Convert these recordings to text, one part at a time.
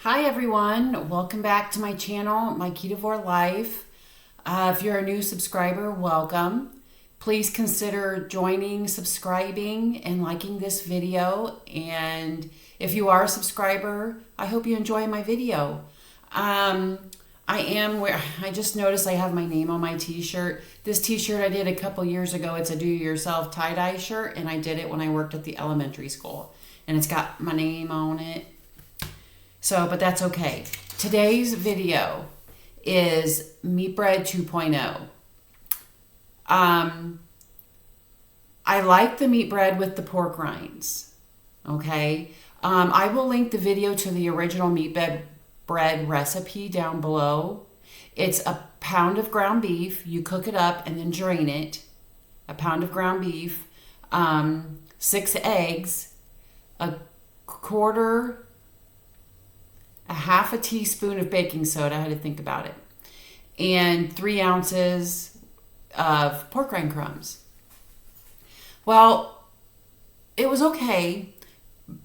Hi everyone, welcome back to my channel, My Ketovore Life. If you're a new subscriber, welcome. Please consider joining, subscribing, and liking this video. And if you are a subscriber, I hope you enjoy my video. I just noticed I have my name on my t-shirt. This t-shirt I did a couple years ago. It's a do-it-yourself tie-dye shirt, and I did it when I worked at the elementary school. And it's got my name on it. But that's okay. Today's video is Meat Bread 2.0. I like the meat bread with the pork rinds. Okay. I will link the video to the original meat bread recipe down below. It's a pound of ground beef. You cook it up and then drain it. A pound of ground beef, 6 eggs, a half a teaspoon of baking soda. I had to think about it. And 3 ounces of pork rind crumbs. Well, it was okay.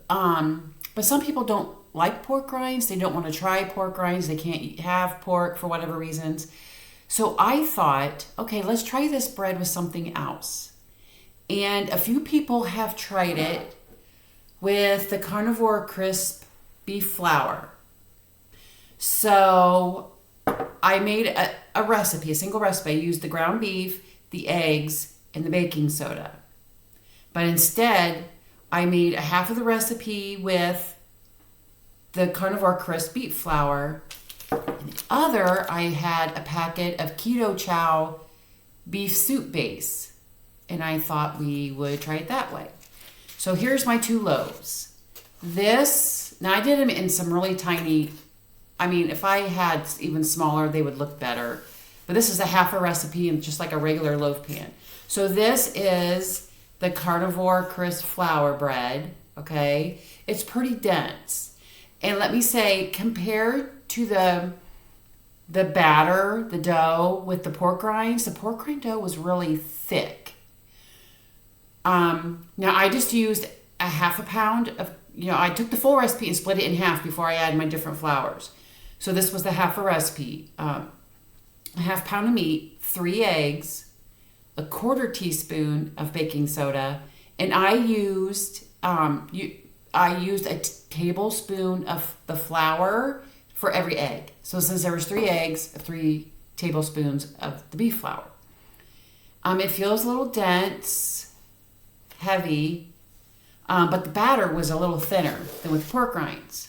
But some people don't like pork rinds. They don't want to try pork rinds. They can't have pork for whatever reasons. So I thought, okay, let's try this bread with something else. And a few people have tried it with the Carnivore Crisp Beef flour. So I made a recipe, a single recipe. I used the ground beef, the eggs, and the baking soda. But instead, I made a half of the recipe with the Carnivore Crisp Beef flour. And the other, I had a packet of Keto Chow beef soup base. And I thought we would try it that way. So here's my 2 loaves. Now I did them in some really tiny, if I had even smaller, they would look better. But this is a half a recipe and just like a regular loaf pan. So this is the Carnivore Crisp flour bread, okay? It's pretty dense. And let me say, compared to the batter, the dough with the pork rinds, the pork rind dough was really thick. Now I just used a half a pound of, I took the full recipe and split it in half before I added my different flours. So this was the half a recipe. A half pound of meat, 3 eggs, a 1/4 teaspoon of baking soda, and I used a tablespoon of the flour for every egg. So since there was 3 eggs, 3 tablespoons of the beef flour. It feels a little dense, heavy, but the batter was a little thinner than with pork rinds.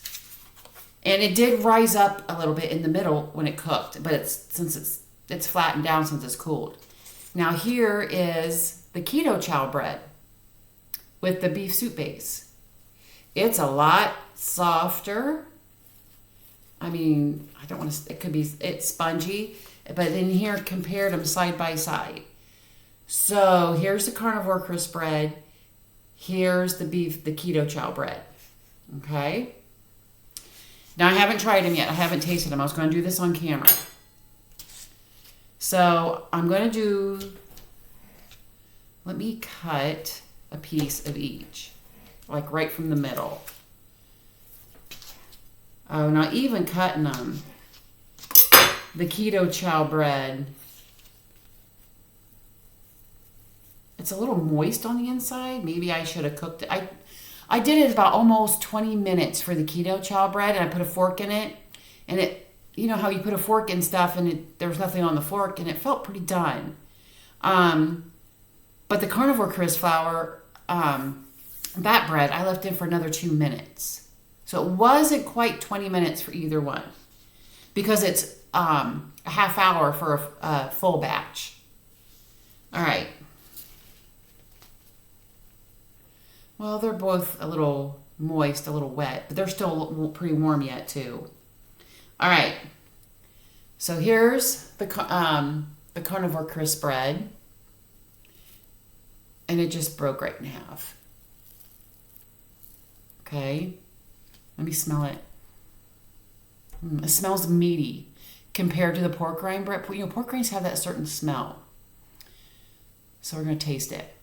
And it did rise up a little bit in the middle when it cooked, but since it's flattened down since it's cooled. Now here is the Keto Chow bread with the beef soup base. It's a lot softer. It's spongy, but in here compared them side by side. So here's the Carnivore Crisp bread. Here's the Keto Chow bread. Okay. Now, I haven't tried them yet. I haven't tasted them. I was going to do this on camera. So, let me cut a piece of each. Like right from the middle. Oh, not even cutting them. The Keto Chow bread. It's a little moist on the inside. Maybe I should have cooked it. I did it about almost 20 minutes for the Keto Chow bread, and I put a fork in it, and you know how you put a fork in stuff and there was nothing on the fork, and it felt pretty done. But the Carnivore Crisp flour, that bread, I left in for another 2 minutes. So it wasn't quite 20 minutes for either one, because it's a half hour for a full batch. All right. Well, they're both a little moist, a little wet, but they're still pretty warm yet too. All right. So here's the Carnivore Crisp bread, and it just broke right in half. Okay. Let me smell it. It smells meaty compared to the pork rind bread. Pork rinds have that certain smell. So we're going to taste it.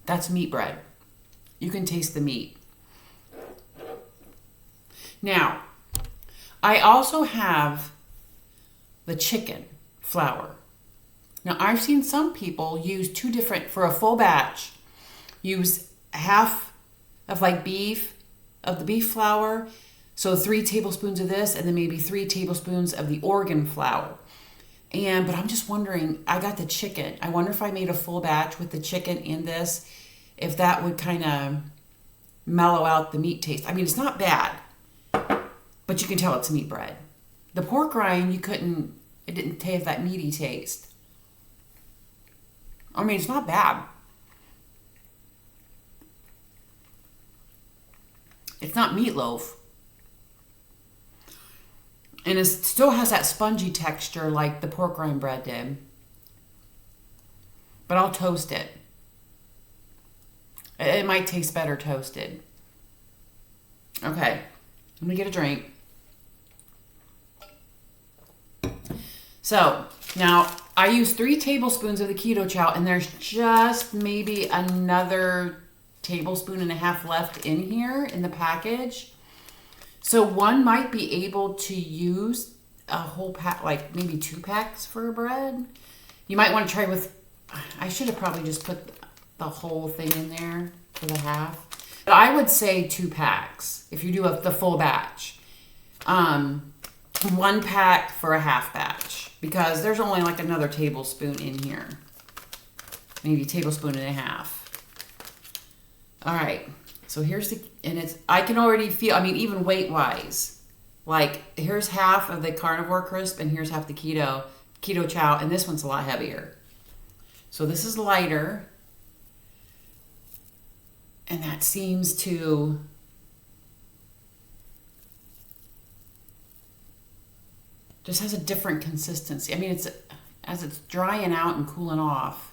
That's meat bread. You can taste the meat. Now, I also have the chicken flour. Now, I've seen some people use two different, for a full batch, use half of like beef, of the beef flour, so 3 tablespoons of this, and then maybe 3 tablespoons of the organ flour. But I'm just wondering, I got the chicken. I wonder if I made a full batch with the chicken in this, if that would kind of mellow out the meat taste. I mean, it's not bad, but you can tell it's meat bread. The pork rind, it didn't have that meaty taste. I mean, it's not bad. It's not meatloaf. And it still has that spongy texture like the pork rind bread did. But I'll toast it. It might taste better toasted. Okay, let me get a drink. So, now I use 3 tablespoons of the Keto Chow, and there's just maybe another tablespoon and a half left in here in the package. So one might be able to use a whole pack, like maybe 2 packs for bread. You might want to try with, I should have probably just put the whole thing in there for the half. But I would say 2 packs if you do the full batch. 1 pack for a half batch, because there's only like another tablespoon in here. Maybe a tablespoon and a half. All right, so here's I can already feel, I mean, even weight-wise, like here's half of the Carnivore Crisp and here's half the Keto Chow, and this one's a lot heavier. So this is lighter, and that seems to just has a different consistency. I mean, as it's drying out and cooling off,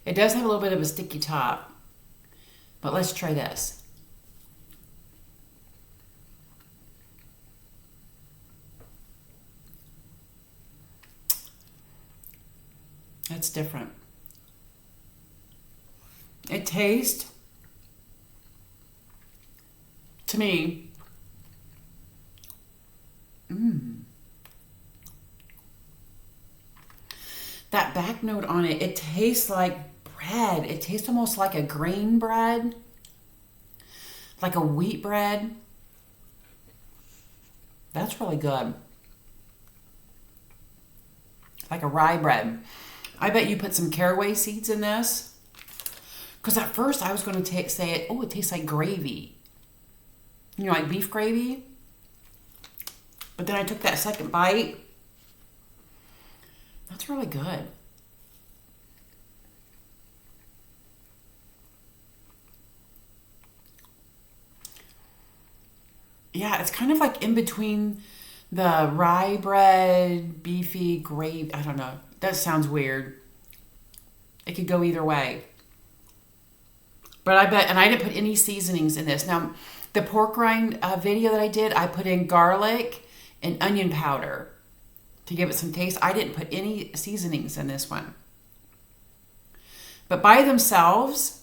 it does have a little bit of a sticky top. But let's try this. That's different. It tastes, to me, that back note on it, it tastes like bread. It tastes almost like a grain bread, like a wheat bread. That's really good. Like a rye bread. I bet you put some caraway seeds in this. Because at first I was going to say it tastes like gravy. You know, like beef gravy. But then I took that second bite. That's really good. Yeah, it's kind of like in between the rye bread, beefy, gravy. I don't know. That sounds weird. It could go either way. But I bet, and I didn't put any seasonings in this. Now, the pork rind video that I did, I put in garlic and onion powder to give it some taste. I didn't put any seasonings in this one. But by themselves,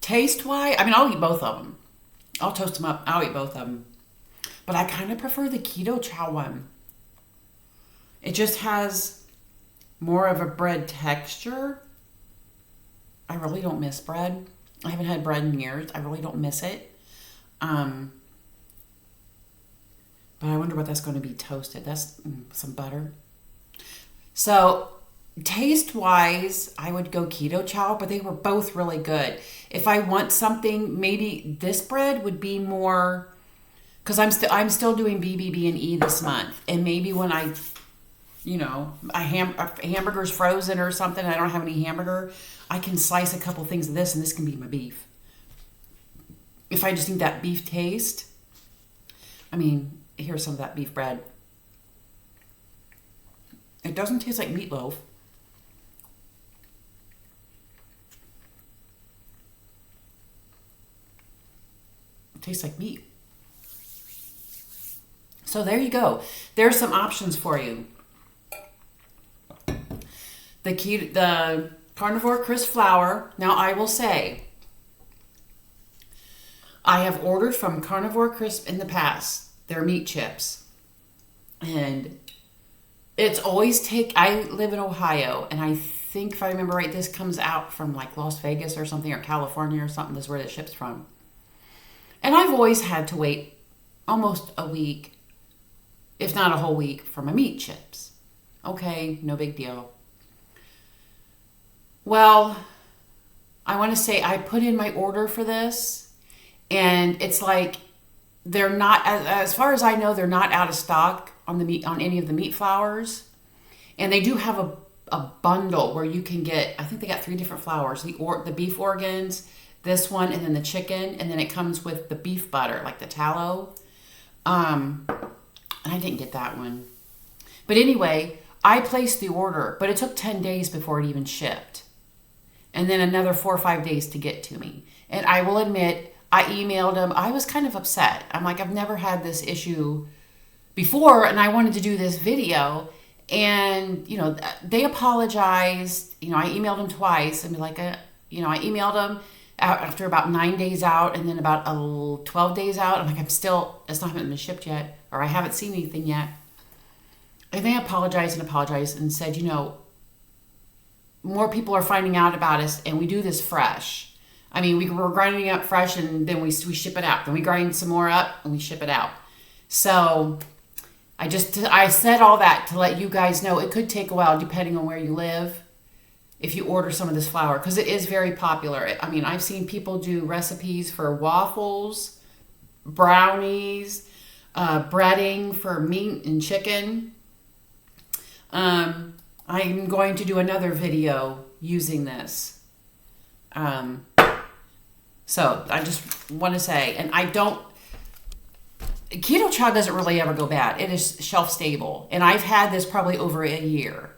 taste-wise, I mean, I'll eat both of them. I'll toast them up. I'll eat both of them. But I kind of prefer the Keto Chow one. It just has more of a bread texture. I really don't miss bread. I haven't had bread in years. I really don't miss it. But I wonder what that's going to be toasted. That's some butter. So taste-wise, I would go Keto Chow, but they were both really good. If I want something, maybe this bread would be more, because I'm still doing BBB and E this month, and maybe when a hamburger's frozen or something, I don't have any hamburger, I can slice a couple things of this, and this can be my beef. If I just need that beef taste, I mean, here's some of that beef bread. It doesn't taste like meatloaf. It tastes like meat. So there you go. There's some options for you. the Carnivore Crisp flour. Now, I will say, I have ordered from Carnivore Crisp in the past, their meat chips. And it's always I live in Ohio, and I think if I remember right, this comes out from like Las Vegas or something, or California or something. This is where it ships from. And I've always had to wait almost a week, if not a whole week, for my meat chips. Okay, no big deal. Well, I want to say I put in my order for this, and it's like they're not, as far as I know, they're not out of stock on any of the meat flours. And they do have a bundle where you can get, I think they got 3 different flours, the beef organs, this one, and then the chicken, and then it comes with the beef butter, like the tallow. And I didn't get that one. But anyway, I placed the order, but it took 10 days before it even shipped. And then another 4 or 5 days to get to me. And I will admit, I emailed them. I was kind of upset. I'm like, I've never had this issue before, and I wanted to do this video. And, they apologized. I emailed them twice. And I emailed them after about 9 days out, and then about 12 days out. I'm like, it's not haven't been shipped yet, or I haven't seen anything yet. And they apologized and said, more people are finding out about us, and we do this fresh. I mean, we're grinding up fresh, and then we ship it out. Then we grind some more up, and we ship it out. So I said all that to let you guys know it could take a while depending on where you live if you order some of this flour, because it is very popular. I mean, I've seen people do recipes for waffles, brownies, breading for meat and chicken. I'm going to do another video using this. So I just want to say, and Keto Chow doesn't really ever go bad. It is shelf stable. And I've had this probably over a year.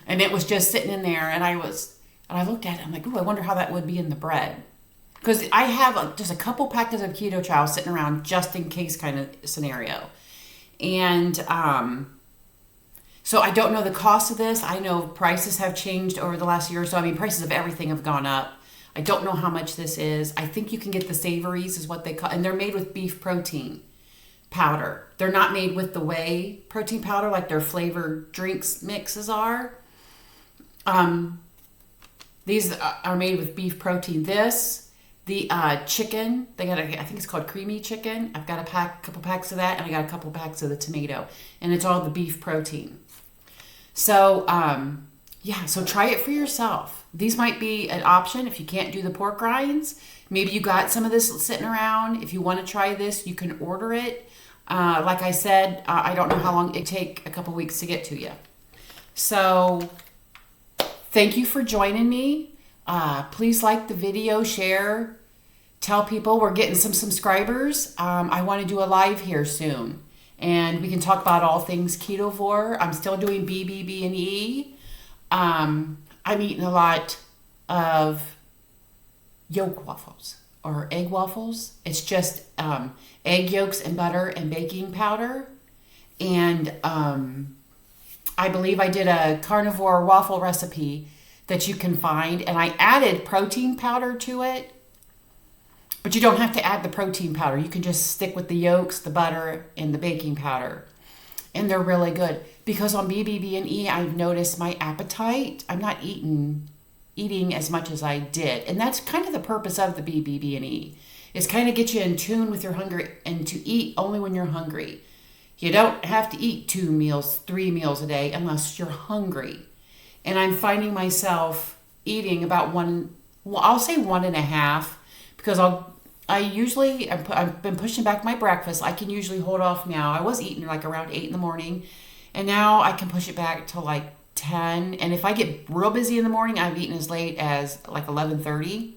And it was just sitting in there, and I looked at it, I'm like, ooh, I wonder how that would be in the bread. Because I have just a couple packets of Keto Chow sitting around just in case kind of scenario. And so I don't know the cost of this. I know prices have changed over the last year or so. I mean, prices of everything have gone up. I don't know how much this is. I think you can get the savories is what they call, and they're made with beef protein powder. They're not made with the whey protein powder like their flavored drinks mixes are. These are made with beef protein. The chicken, I think it's called creamy chicken. I've got a couple packs of that, and I got a couple packs of the tomato, and it's all the beef protein. So, so try it for yourself. These might be an option if you can't do the pork rinds. Maybe you got some of this sitting around. If you want to try this, you can order it. Like I said, I don't know how long it take, a couple weeks to get to you. So thank you for joining me. Please like the video, share, tell people we're getting some subscribers. I want to do a live here soon, and we can talk about all things ketovore. I'm still doing BBB&E. I'm eating a lot of yolk waffles or egg waffles. It's just egg yolks and butter and baking powder. And I believe I did a carnivore waffle recipe that you can find, and I added protein powder to it. But you don't have to add the protein powder. You can just stick with the yolks, the butter, and the baking powder. And they're really good. Because on BBB&E, I've noticed my appetite. I'm not eating as much as I did. And that's kind of the purpose of the BBB&E. Is kind of get you in tune with your hunger and to eat only when you're hungry. You don't have to eat 2 meals, 3 meals a day unless you're hungry. And I'm finding myself eating about I'll say 1.5, because I've been pushing back my breakfast. I can usually hold off now. I was eating like around 8 in the morning, and now I can push it back to like 10. And if I get real busy in the morning, I've eaten as late as like 11:30.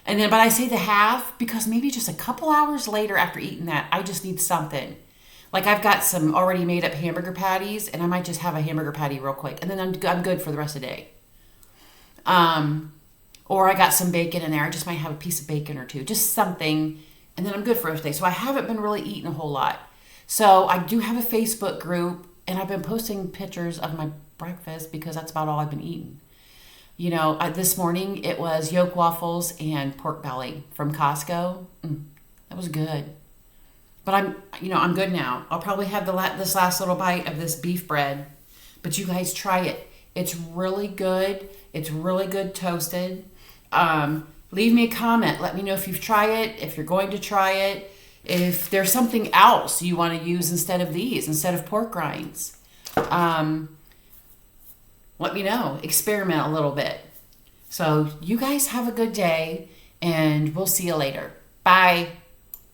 And then, but I say the half because maybe just a couple hours later after eating that, I just need something. Like I've got some already made up hamburger patties, and I might just have a hamburger patty real quick, and then I'm good for the rest of the day. Or I got some bacon in there. I just might have a piece of bacon or two, just something, and then I'm good for the rest of the day. So I haven't been really eating a whole lot. So I do have a Facebook group, and I've been posting pictures of breakfast because that's about all I've been eating. You know, this morning it was yolk waffles and pork belly from Costco. That was good. But I'm good now. I'll probably have this last little bite of this beef bread. But you guys try it. It's really good. It's really good toasted. Leave me a comment. Let me know if you've tried it, if you're going to try it, if there's something else you want to use instead of these, instead of pork rinds. Let me know. Experiment a little bit. So you guys have a good day, and we'll see you later. Bye.